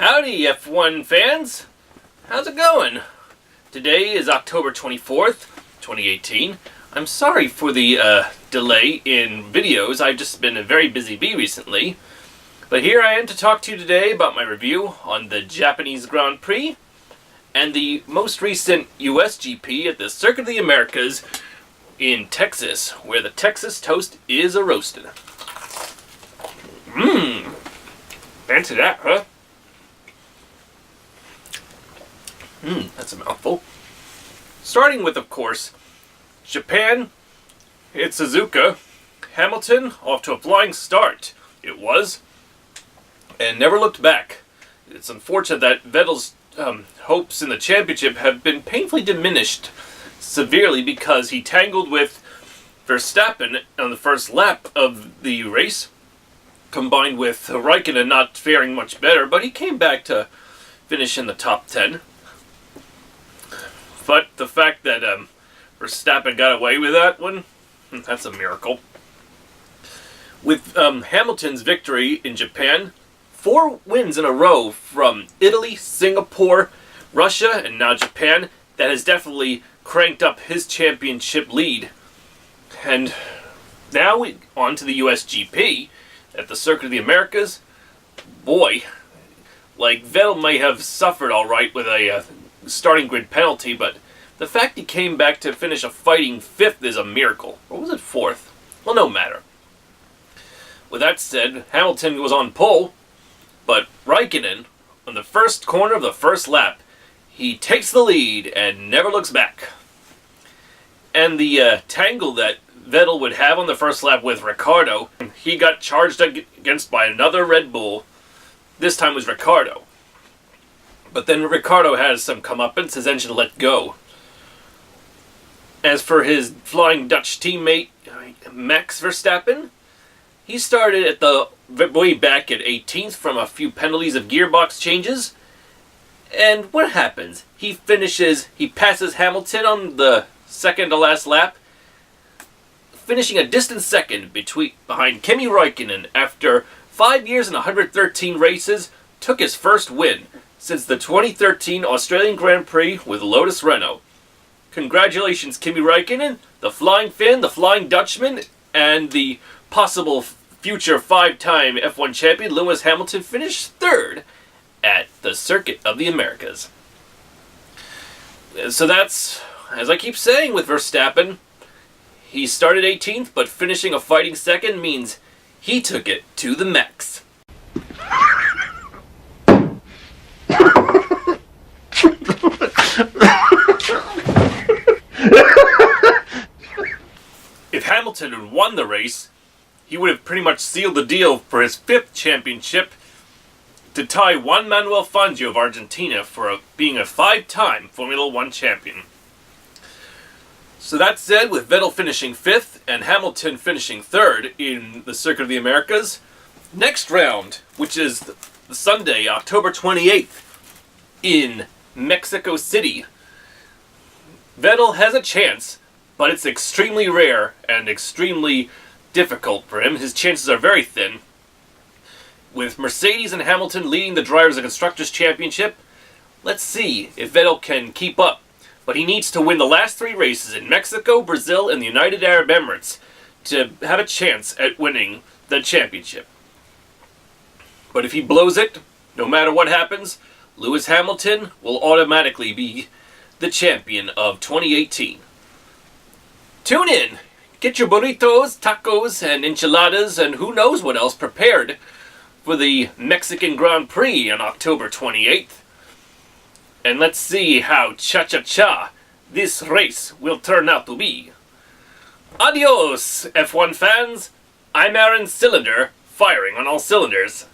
Howdy F1 fans! How's it going? Today is October 24th, 2018. I'm sorry for the delay in videos. I've just been a very busy bee recently. But here I am to talk to you today about my review on the Japanese Grand Prix and the most recent US GP at the Circuit of the Americas in Texas, where the Texas toast is a-roasted. Fancy that, huh? That's a mouthful. Starting with, of course, Japan. It's Suzuka. Hamilton off to a flying start. It was. And never looked back. It's unfortunate that Vettel's hopes in the championship have been painfully diminished severely because he tangled with Verstappen on the first lap of the race, combined with Raikkonen not faring much better, but he came back to finish in the top 10. But the fact that Verstappen got away with that one, that's a miracle. With Hamilton's victory in Japan, 4 wins in a row from Italy, Singapore, Russia, and now Japan, that has definitely cranked up his championship lead. And now on to the US GP at the Circuit of the Americas. Boy, like Vettel may have suffered alright with a starting grid penalty, but the fact he came back to finish a fighting 5th is a miracle. Or was it 4th? Well, no matter. With that said, Hamilton was on pole, but Raikkonen, on the first corner of the first lap, he takes the lead and never looks back. And the tangle that Vettel would have on the first lap with Ricciardo, he got charged against by another Red Bull. This time was Ricciardo. But then Ricciardo has some comeuppance, his engine let go. As for his Flying Dutch teammate, Max Verstappen, he started at the way back at 18th from a few penalties of gearbox changes. And what happens? He passes Hamilton on the second to last lap, finishing a distant second behind Kimi Raikkonen after 5 years and 113 races, took his first win since the 2013 Australian Grand Prix with Lotus Renault. Congratulations, Kimi Raikkonen, the Flying Finn, the Flying Dutchman, and the possible future 5-time F1 champion Lewis Hamilton finished 3rd at the Circuit of the Americas. So that's, as I keep saying with Verstappen, he started 18th, but finishing a fighting 2nd means he took it to the max. If Hamilton had won the race, he would have pretty much sealed the deal for his 5th championship to tie Juan Manuel Fangio of Argentina for being a 5-time Formula 1 champion. So that said, with Vettel finishing 5th and Hamilton finishing 3rd in the Circuit of the Americas, next round, which is the Sunday, October 28th, in Mexico City, Vettel has a chance, but it's extremely rare and extremely difficult for him. His chances are very thin. With Mercedes and Hamilton leading the Drivers' and Constructors' Championship, let's see if Vettel can keep up. But he needs to win the last 3 races in Mexico, Brazil, and the United Arab Emirates to have a chance at winning the championship. But if he blows it, no matter what happens, Lewis Hamilton will automatically be the champion of 2018. Tune in, get your burritos, tacos, and enchiladas, and who knows what else prepared for the Mexican Grand Prix on October 28th. And let's see how cha-cha-cha this race will turn out to be. Adios, F1 fans! I'm Aaron Cylinder, firing on all cylinders.